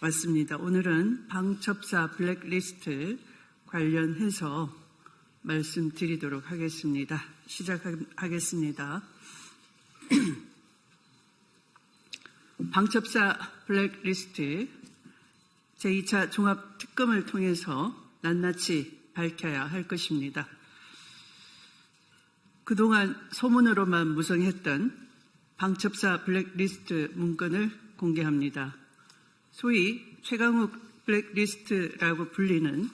맞습니다. 오늘은 방첩사 블랙리스트 관련해서 말씀드리도록 하겠습니다. 시작하겠습니다. 방첩사 블랙리스트 제2차 종합특검을 통해서 낱낱이 밝혀야 할 것입니다. 그동안 소문으로만 무성했던 방첩사 블랙리스트 문건을 공개합니다. 소위 최강욱 블랙리스트라고 불리는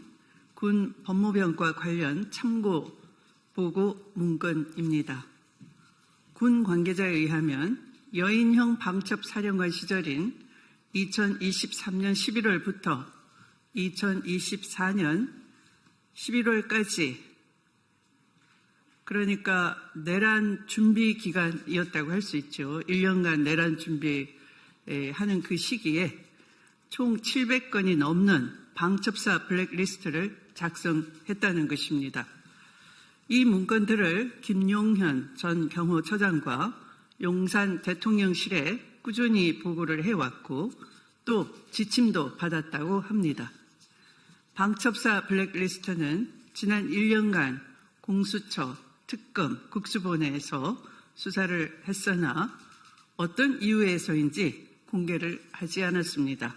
군 법무병과 관련 참고 보고 문건입니다. 군 관계자에 의하면 여인형 방첩사령관 시절인 2023년 11월부터 2024년 11월까지, 그러니까 내란 준비 기간이었다고 할 수 있죠. 1년간 내란 준비하는 그 시기에 총 700건이 넘는 방첩사 블랙리스트를 작성했다는 것입니다. 이 문건들을 김용현 전 경호처장과 용산 대통령실에 꾸준히 보고를 해왔고 또 지침도 받았다고 합니다. 방첩사 블랙리스트는 지난 1년간 공수처, 특검, 국수본에서 수사를 했으나 어떤 이유에서인지 공개를 하지 않았습니다.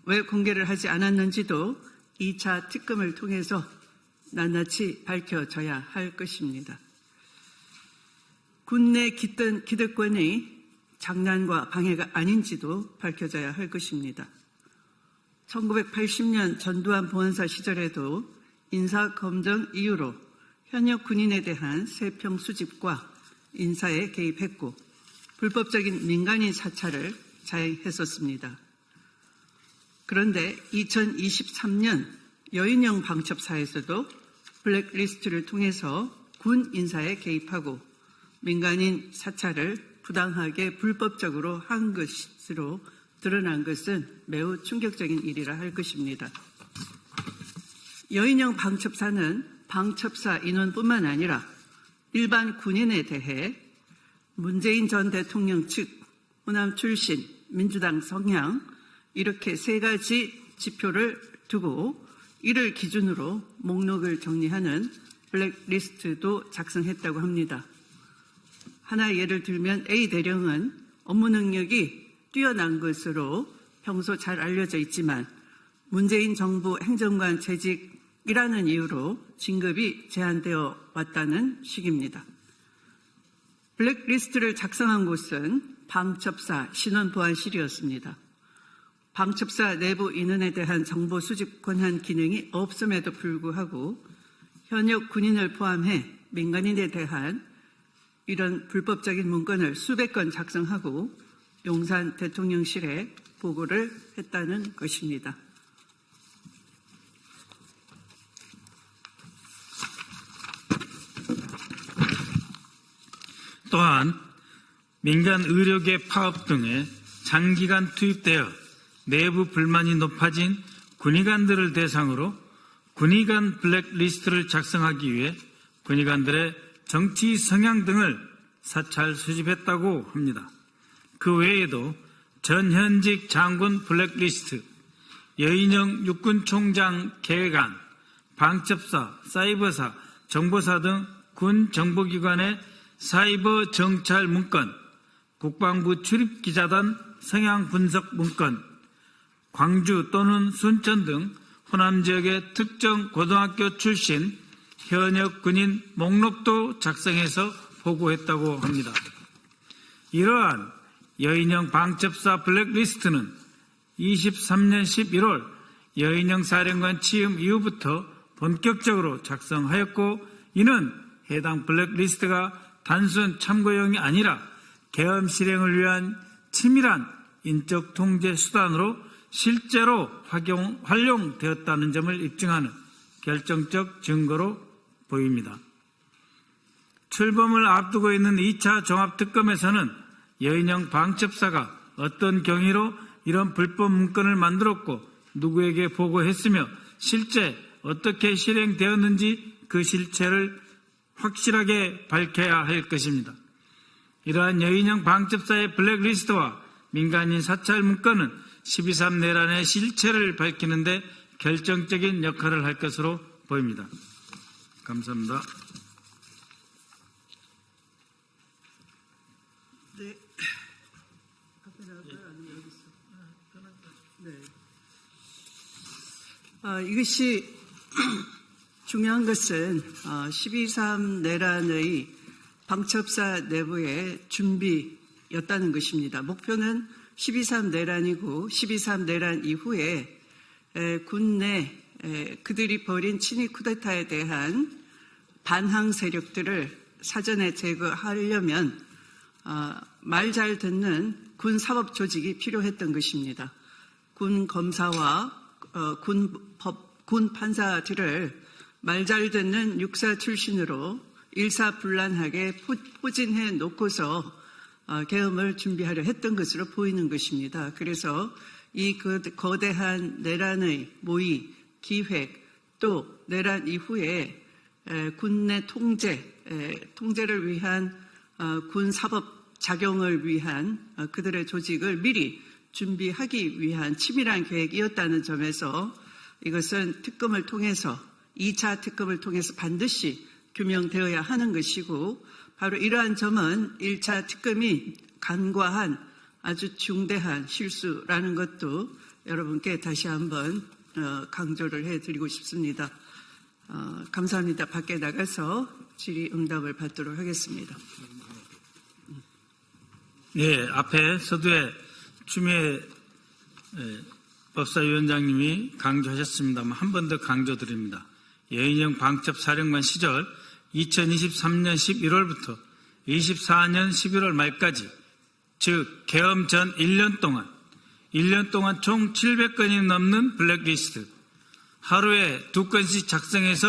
왜 공개를 하지 않았는지도 2차 특검을 통해서 낱낱이 밝혀져야 할 것입니다. 군내 기득권의 장난과 방해가 아닌지도 밝혀져야 할 것입니다. 1980년 전두환 보안사 시절에도 인사검증 이유로 현역 군인에 대한 세평 수집과 인사에 개입했고 불법적인 민간인 사찰을 자행했었습니다. 그런데 2023년 여인형 방첩사에서도 블랙리스트를 통해서 군 인사에 개입하고 민간인 사찰을 부당하게 불법적으로 한 것으로 드러난 것은 매우 충격적인 일이라 할 것입니다. 여인형 방첩사는 방첩사 인원뿐만 아니라 일반 군인에 대해 문재인 전 대통령 측, 호남 출신, 민주당 성향 이렇게 세 가지 지표를 두고 이를 기준으로 목록을 정리하는 블랙리스트도 작성했다고 합니다. 하나 예를 들면 A 대령은 업무 능력이 뛰어난 것으로 평소 잘 알려져 있지만 문재인 정부 행정관 재직이라는 이유로 진급이 제한되어 왔다는 식입니다. 블랙리스트를 작성한 곳은 방첩사 신원보안실이었습니다. 방첩사 내부 인원에 대한 정보 수집 권한 기능이 없음에도 불구하고 현역 군인을 포함해 민간인에 대한 이런 불법적인 문건을 수백 건 작성하고 용산 대통령실에 보고를 했다는 것입니다. 또한 민간 의료계 파업 등에 장기간 투입되어 내부 불만이 높아진 군의관들을 대상으로 군의관 블랙리스트를 작성하기 위해 군의관들의 정치 성향 등을 사찰 수집했다고 합니다. 그 외에도 전현직 장군 블랙리스트, 여인형 육군총장 계획안, 방첩사, 사이버사, 정보사 등 군 정보기관의 사이버 정찰 문건, 국방부 출입기자단 성향 분석 문건, 광주 또는 순천 등 호남 지역의 특정 고등학교 출신 현역 군인 목록도 작성해서 보고했다고 합니다. 이러한 여인형 방첩사 블랙리스트는 23년 11월 여인형 사령관 취임 이후부터 본격적으로 작성하였고 이는 해당 블랙리스트가 단순 참고용이 아니라 계엄 실행을 위한 치밀한 인적 통제 수단으로 실제로 활용되었다는 점을 입증하는 결정적 증거로 보입니다. 출범을 앞두고 있는 2차 종합특검에서는 여인형 방첩사가 어떤 경위로 이런 불법 문건을 만들었고 누구에게 보고했으며 실제 어떻게 실행되었는지 그 실체를 확실하게 밝혀야 할 것입니다. 이러한 여인형 방첩사의 블랙리스트와 민간인 사찰 문건은 12.3 내란의 실체를 밝히는 데 결정적인 역할을 할 것으로 보입니다. 감사합니다. 네. 네. 이것이 중요한 것은 12.3 내란의 방첩사 내부의 준비였다는 것입니다. 목표는 12.3 내란이고 12.3 내란 이후에 군 내 그들이 벌인 친위 쿠데타에 대한 반항 세력들을 사전에 제거하려면 말 잘 듣는 군 사법 조직이 필요했던 것입니다. 군 검사와 군 판사들을 말 잘 듣는 육사 출신으로 일사불란하게 포진해 놓고서 계엄을 준비하려 했던 것으로 보이는 것입니다. 그래서 이 거대한 내란의 모의, 기획, 또 내란 이후에 군내 통제를 위한 군 사법 작용을 위한 그들의 조직을 미리 준비하기 위한 치밀한 계획이었다는 점에서 이것은 특검을 통해서 2차 특검을 통해서 반드시 규명되어야 하는 것이고 바로 이러한 점은 1차 특검이 간과한 아주 중대한 실수라는 것도 여러분께 다시 한번 강조를 해드리고 싶습니다. 감사합니다. 밖에 나가서 질의응답을 받도록 하겠습니다. 네, 앞에 서두에 추미애 법사위원장님이 강조하셨습니다만 한 번 더 강조드립니다. 여인영 방첩사령관 시절 2023년 11월부터 24년 11월 말까지 즉 계엄 전 1년 동안 총 700건이 넘는 블랙리스트 하루에 2건씩 작성해서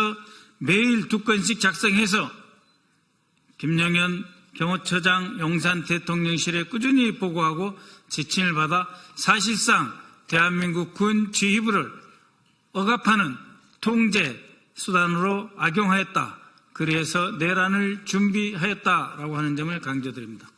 매일 2건씩 작성해서 김영현 경호처장 용산 대통령실에 꾸준히 보고하고 지침을 받아 사실상 대한민국 군 지휘부를 억압하는 통제 수단으로 악용하였다. 그래서 내란을 준비하였다라고 하는 점을 강조드립니다.